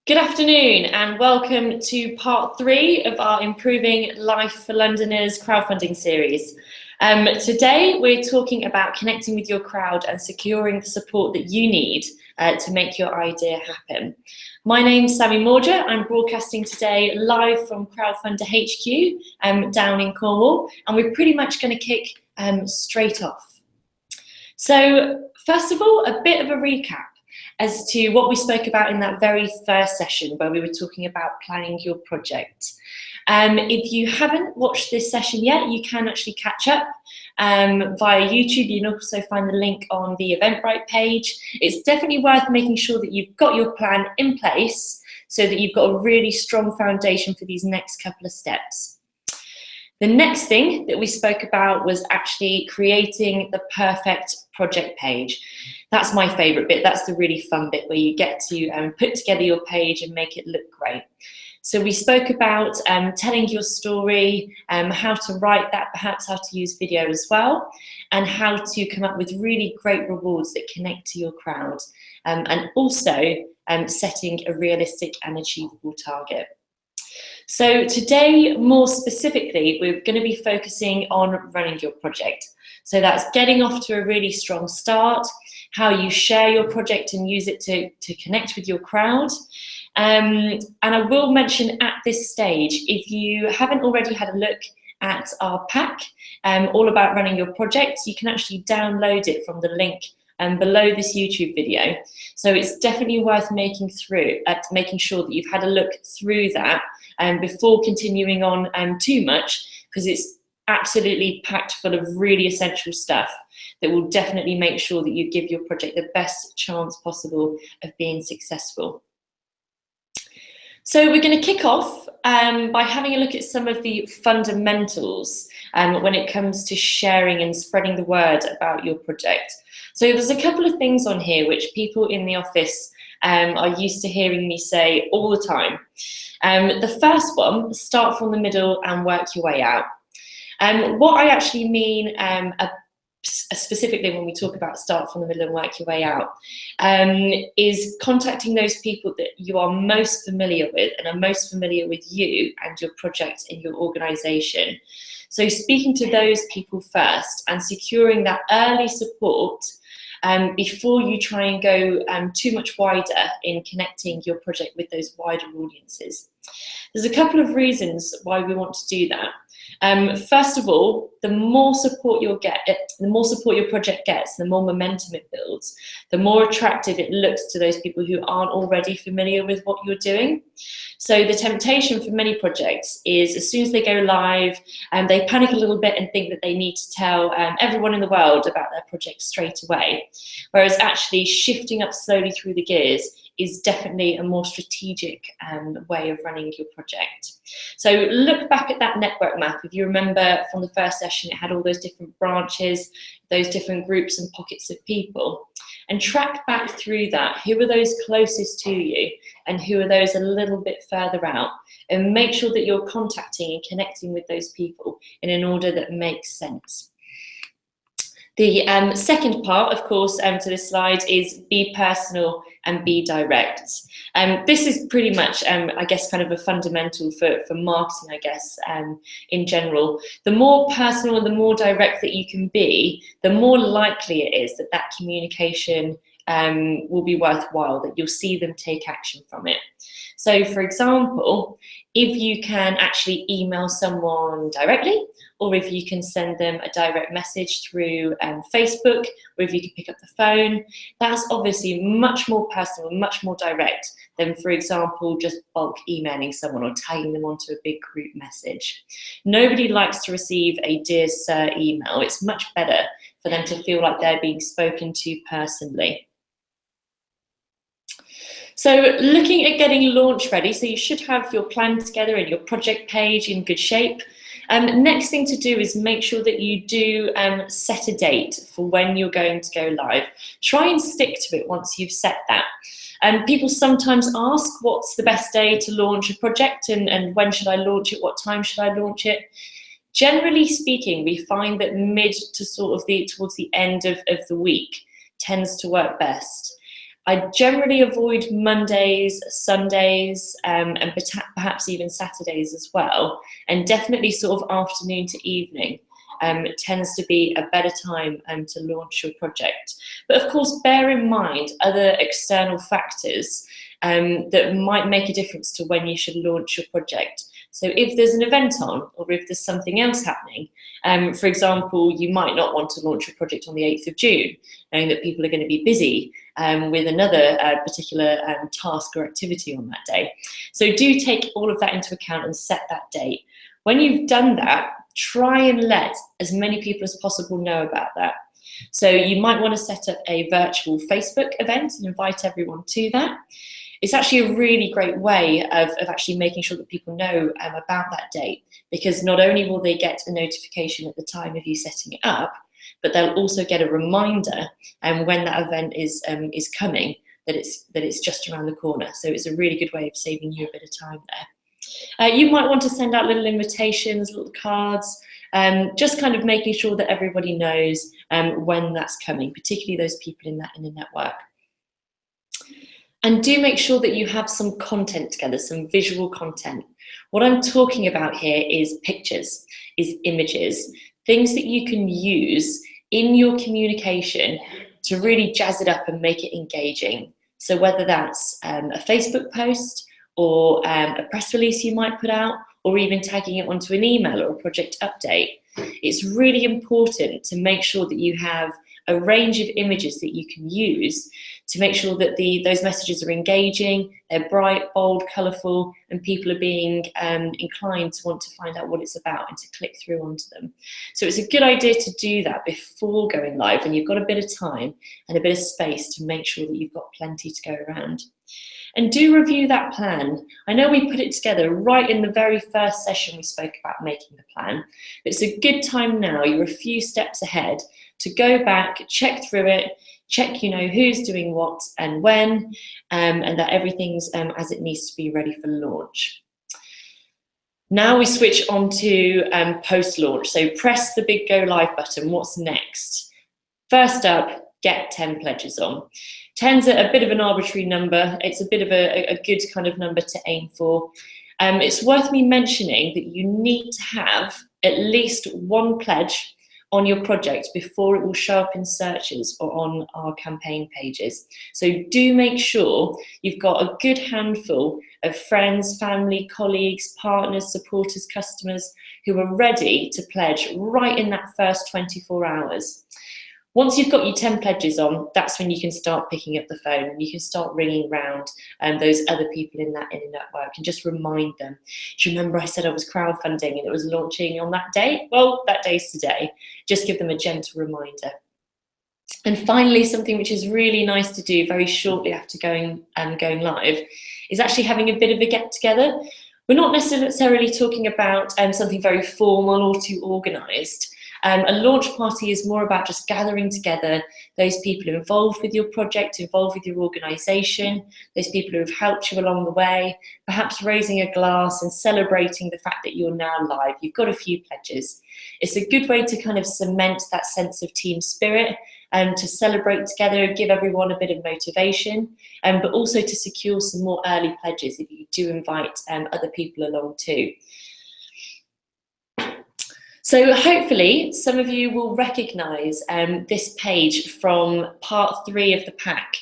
Good afternoon and welcome to part 3 of our Improving Life for Londoners crowdfunding series. Today we're talking about connecting with your crowd and securing the support that you need to make your idea happen. My name's Sammy Morger. I'm broadcasting today live from Crowdfunder HQ down in Cornwall, and we're pretty much going to kick straight off. So first of all, a bit of a recap as to what we spoke about in that very first session where we were talking about planning your project. If you haven't watched this session yet, you can actually catch up via YouTube. You can also find the link on the Eventbrite page. It's definitely worth making sure that you've got your plan in place so that you've got a really strong foundation for these next couple of steps. The next thing that we spoke about was actually creating the perfect project page. That's my favourite bit. That's the really fun bit where you get to put together your page and make it look great. So we spoke about telling your story, how to write that, perhaps how to use video as well, and how to come up with really great rewards that connect to your crowd, and also setting a realistic and achievable target. So today, more specifically, we're going to be focusing on running your project. So that's getting off to a really strong start, how you share your project and use it to connect with your crowd. And I will mention at this stage, if you haven't already had a look at our pack, all about running your project, you can actually download it from the link below this YouTube video. So it's definitely worth making sure that you've had a look through that before continuing on too much, because it's absolutely packed full of really essential stuff that will definitely make sure that you give your project the best chance possible of being successful. So we're going to kick off by having a look at some of the fundamentals when it comes to sharing and spreading the word about your project. So there's a couple of things on here which people in the office are used to hearing me say all the time. The first one, start from the middle and work your way out. What I actually mean specifically when we talk about start from the middle and work your way out is contacting those people that you are most familiar with and are most familiar with you and your project in your organisation. So speaking to those people first and securing that early support before you try and go too much wider in connecting your project with those wider audiences. There's a couple of reasons why we want to do that. First of all, the more support your project gets, the more momentum it builds, the more attractive it looks to those people who aren't already familiar with what you're doing. So the temptation for many projects is as soon as they go live, they panic a little bit and think that they need to tell everyone in the world about their project straight away. Whereas actually shifting up slowly through the gears is definitely a more strategic way of running your project. So look back at that network map. If you remember from the first session, it had all those different branches, those different groups and pockets of people, and track back through that. Who are those closest to you and who are those a little bit further out? And make sure that you're contacting and connecting with those people in an order that makes sense. The second part, of course, to this slide is be personal and be direct. This is pretty much, I guess, kind of a fundamental for marketing, I guess, in general. The more personal and the more direct that you can be, the more likely it is that that communication will be worthwhile, that you'll see them take action from it. So, for example, if you can actually email someone directly, or if you can send them a direct message through Facebook, or if you can pick up the phone, that's obviously much more personal and much more direct than, for example, just bulk emailing someone or tagging them onto a big group message. Nobody likes to receive a Dear Sir email. It's much better for them to feel like they're being spoken to personally. So looking at getting launch ready, so you should have your plan together and your project page in good shape. Next thing to do is make sure that you do set a date for when you're going to go live. Try and stick to it once you've set that. People sometimes ask what's the best day to launch a project and when should I launch it, what time should I launch it? Generally speaking, we find that mid to towards the end of the week tends to work best. I generally avoid Mondays, Sundays, and perhaps even Saturdays as well, and definitely sort of afternoon to evening. Tends to be a better time to launch your project. But of course, bear in mind other external factors that might make a difference to when you should launch your project. So if there's an event on, or if there's something else happening, for example, you might not want to launch your project on the 8th of June, knowing that people are going to be busy with another particular task or activity on that day. So do take all of that into account and set that date. When you've done that, try and let as many people as possible know about that. So you might want to set up a virtual Facebook event and invite everyone to that. It's actually a really great way of actually making sure that people know about that date, because not only will they get a notification at the time of you setting it up, but they'll also get a reminder when that event is coming, that it's just around the corner. So it's a really good way of saving you a bit of time there. You might want to send out little invitations, little cards, just kind of making sure that everybody knows when that's coming, particularly those people in the network. And do make sure that you have some content together, some visual content. What I'm talking about here is pictures, is images, things that you can use in your communication to really jazz it up and make it engaging. So whether that's a Facebook post, or a press release you might put out, or even tagging it onto an email or a project update, it's really important to make sure that you have a range of images that you can use to make sure that those messages are engaging, they're bright, bold, colourful, and people are being inclined to want to find out what it's about and to click through onto them. So it's a good idea to do that before going live, when you've got a bit of time and a bit of space to make sure that you've got plenty to go around. And do review that plan. I know we put it together right in the very first session we spoke about making the plan, but it's a good time now, you're a few steps ahead, to go back, check through it, check who's doing what and when, and that everything's as it needs to be ready for launch. Now we switch on to post-launch. So press the big go live button. What's next? First up, get 10 pledges on. 10's a bit of an arbitrary number. It's a bit of a good kind of number to aim for. It's worth me mentioning that you need to have at least one pledge on your project before it will show up in searches or on our campaign pages. So do make sure you've got a good handful of friends, family, colleagues, partners, supporters, customers who are ready to pledge right in that first 24 hours. Once you've got your 10 pledges on, that's when you can start picking up the phone and you can start ringing around those other people in that inner network and just remind them. Do you remember I said I was crowdfunding and it was launching on that date? Well, that day's today. Just give them a gentle reminder. And finally, something which is really nice to do very shortly after going live is actually having a bit of a get-together. We're not necessarily talking about something very formal or too organised. A launch party is more about just gathering together those people involved with your project, involved with your organisation, those people who have helped you along the way, perhaps raising a glass and celebrating the fact that you're now live. You've got a few pledges. It's a good way to kind of cement that sense of team spirit and to celebrate together, give everyone a bit of motivation, but also to secure some more early pledges if you do invite other people along too. So hopefully some of you will recognise this page from part 3 of the pack,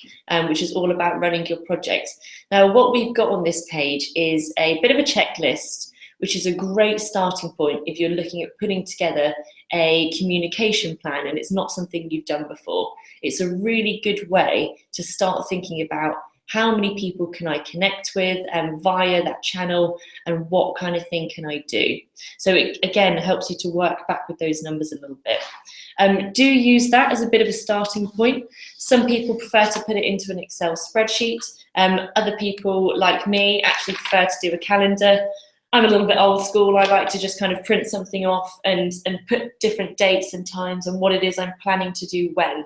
which is all about running your project. Now, what we've got on this page is a bit of a checklist, which is a great starting point if you're looking at putting together a communication plan and it's not something you've done before. It's a really good way to start thinking about how many people can I connect with via that channel and what kind of thing can I do? So it, again, helps you to work back with those numbers a little bit. Do use that as a bit of a starting point. Some people prefer to put it into an Excel spreadsheet. Other people, like me, actually prefer to do a calendar. I'm a little bit old school. I like to just kind of print something off and put different dates and times and what it is I'm planning to do when.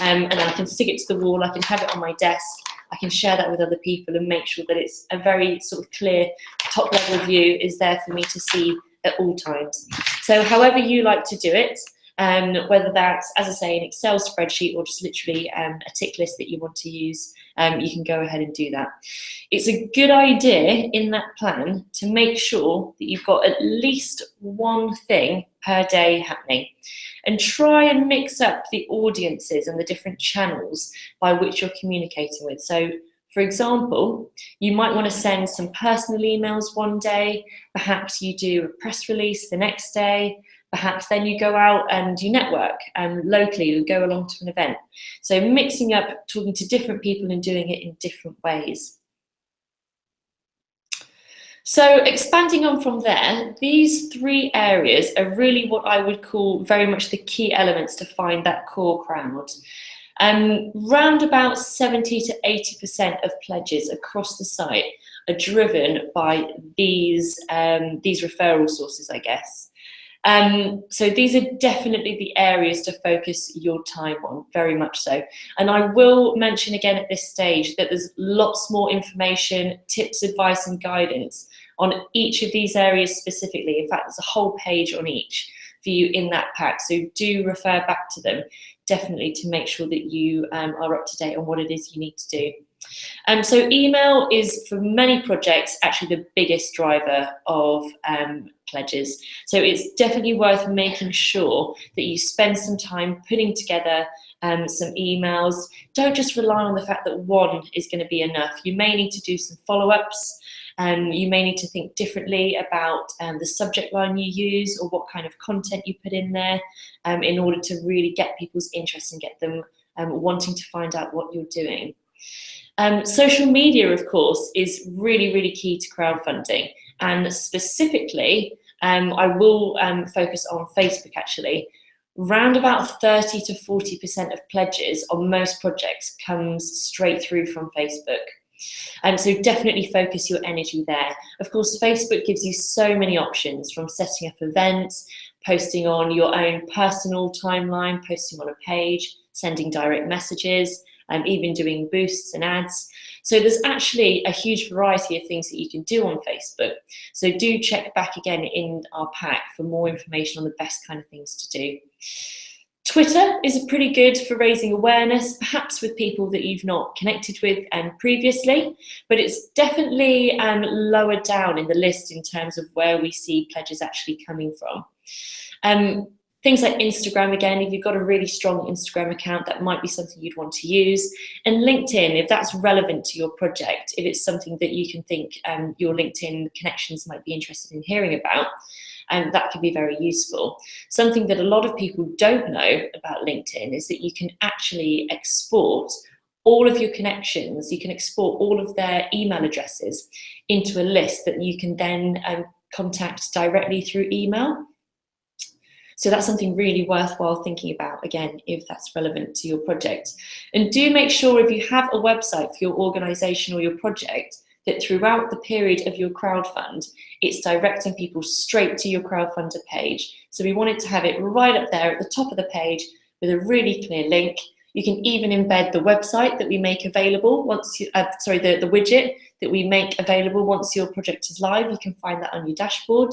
And then I can stick it to the wall, I can have it on my desk, I can share that with other people and make sure that it's a very sort of clear top level view is there for me to see at all times. So however you like to do it, whether that's, as I say, an Excel spreadsheet or just literally a tick list that you want to use, you can go ahead and do that. It's a good idea in that plan to make sure that you've got at least one thing per day happening, and try and mix up the audiences and the different channels by which you're communicating with. So, for example, you might want to send some personal emails one day, perhaps you do a press release the next day, perhaps then you go out and you network locally, you go along to an event. So mixing up, talking to different people and doing it in different ways. So expanding on from there, these three areas are really what I would call very much the key elements to find that core crowd. Round about 70 to 80% of pledges across the site are driven by these referral sources, I guess. So these are definitely the areas to focus your time on, very much so. And I will mention again at this stage that there's lots more information, tips, advice and guidance on each of these areas specifically. In fact, there's a whole page on each for you in that pack. So do refer back to them, definitely, to make sure that you are up to date on what it is you need to do. So email is, for many projects, actually the biggest driver of pledges. So it's definitely worth making sure that you spend some time putting together some emails. Don't just rely on the fact that one is going to be enough. You may need to do some follow-ups. You may need to think differently about the subject line you use or what kind of content you put in there in order to really get people's interest and get them wanting to find out what you're doing. Social media, of course, is really, really key to crowdfunding. And specifically, I will focus on Facebook actually. Round about 30 to 40% of pledges on most projects comes straight through from Facebook. So definitely focus your energy there. Of course, Facebook gives you so many options, from setting up events, posting on your own personal timeline, posting on a page, sending direct messages, even doing boosts and ads. So there's actually a huge variety of things that you can do on Facebook. So do check back again in our pack for more information on the best kind of things to do. Twitter is pretty good for raising awareness, perhaps with people that you've not connected with previously, but it's definitely lower down in the list in terms of where we see pledges actually coming from. Things like Instagram, again, if you've got a really strong Instagram account, that might be something you'd want to use. And LinkedIn, if that's relevant to your project, if it's something that you can think your LinkedIn connections might be interested in hearing about, that could be very useful. Something that a lot of people don't know about LinkedIn is that you can actually export all of your connections, you can export all of their email addresses into a list that you can then contact directly through email. So that's something really worthwhile thinking about, again, if that's relevant to your project. And do make sure, if you have a website for your organisation or your project, that throughout the period of your crowdfund, it's directing people straight to your crowdfunder page. So we wanted to have it right up there at the top of the page with a really clear link. You can even embed the website that we make available once you, the widget that we make available once your project is live. You can find that on your dashboard.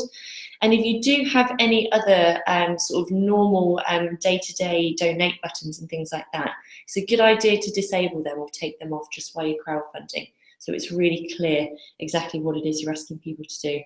And if you do have any other sort of normal day-to-day donate buttons and things like that, it's a good idea to disable them or take them off just while you're crowdfunding, so it's really clear exactly what it is you're asking people to do.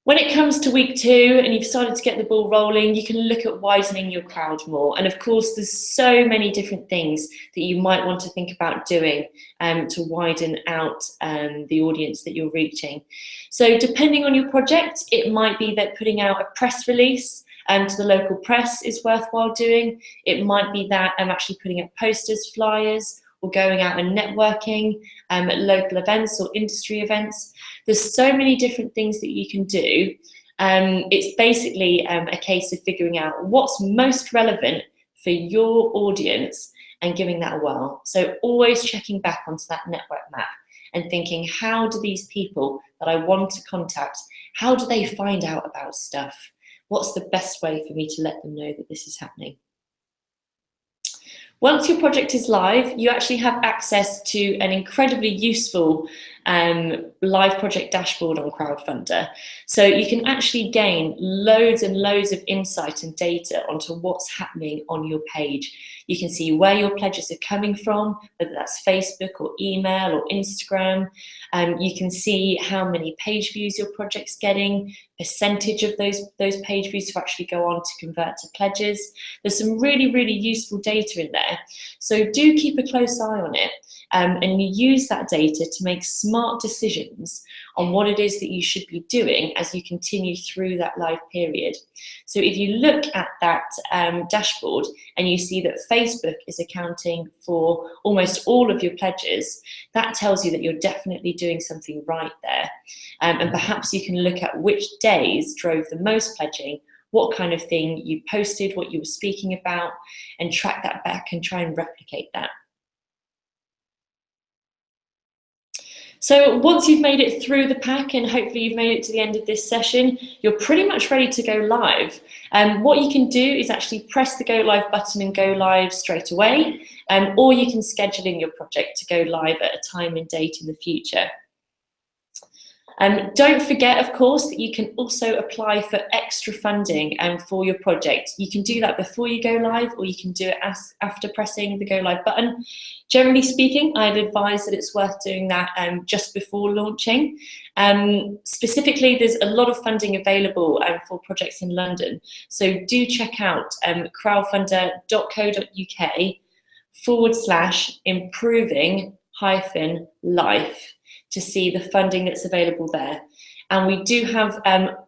When it comes to week 2 and you've started to get the ball rolling, you can look at widening your crowd more. And of course, there's so many different things that you might want to think about doing to widen out the audience that you're reaching. So depending on your project, it might be that putting out a press release to the local press is worthwhile doing. It might be that actually putting up posters, flyers, or going out and networking at local events or industry events. There's so many different things that you can do. It's basically a case of figuring out what's most relevant for your audience and giving that a whirl. So always checking back onto that network map and thinking, how do these people that I want to contact, how do they find out about stuff? What's the best way for me to let them know that this is happening? Once your project is live, you actually have access to an incredibly useful live project dashboard on Crowdfunder. So you can actually gain loads and loads of insight and data onto what's happening on your page. You can see where your pledges are coming from, whether that's Facebook or email or Instagram. You can see how many page views your project's getting, percentage of those page views to actually go on to convert to pledges. There's some really, really useful data in there. So do keep a close eye on it, and you use that data to make smart decisions on what it is that you should be doing as you continue through that live period. So if you look at that dashboard and you see that Facebook is accounting for almost all of your pledges, that tells you that you're definitely doing something right there. And perhaps you can look at which days drove the most pledging, what kind of thing you posted, what you were speaking about, and track that back and try and replicate that. So once you've made it through the pack and hopefully you've made it to the end of this session, you're pretty much ready to go live. What you can do is actually press the go live button and go live straight away, or you can schedule in your project to go live at a time and date in the future. Don't forget, of course, that you can also apply for extra funding for your project. You can do that before you go live, or you can do it after pressing the go live button. Generally speaking, I'd advise that it's worth doing that just before launching. Specifically, there's a lot of funding available for projects in London. So do check out crowdfunder.co.uk/improving-life to see the funding that's available there. And we do have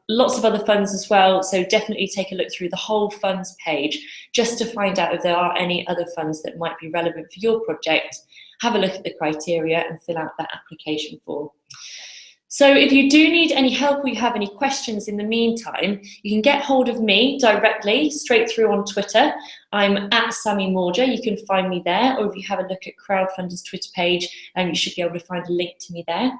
lots of other funds as well, so definitely take a look through the whole funds page just to find out if there are any other funds that might be relevant for your project. Have a look at the criteria and fill out that application form. So if you do need any help or you have any questions in the meantime, you can get hold of me directly, straight through on Twitter. I'm at Sammy Morger, you can find me there, or if you have a look at Crowdfunder's Twitter page, you should be able to find a link to me there.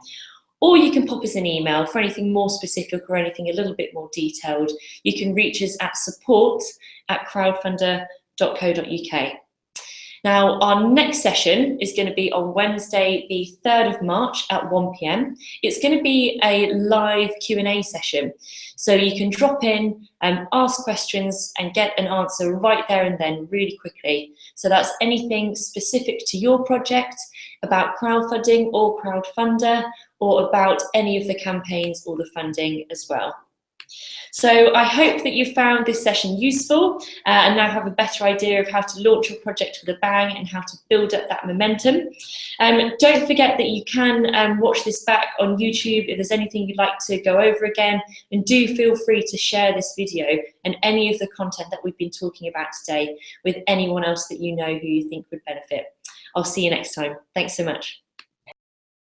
Or you can pop us an email for anything more specific or anything a little bit more detailed. You can reach us at support@crowdfunder.co.uk. Now, our next session is going to be on Wednesday, the 3rd of March at 1 p.m. It's going to be a live Q&A session. So you can drop in and ask questions and get an answer right there and then really quickly. So that's anything specific to your project, about crowdfunding or Crowdfunder, or about any of the campaigns or the funding as well. So I hope that you found this session useful and now have a better idea of how to launch your project with a bang and how to build up that momentum. Don't forget that you can watch this back on YouTube if there's anything you'd like to go over again, and do feel free to share this video and any of the content that we've been talking about today with anyone else that you know who you think would benefit. I'll see you next time. Thanks so much.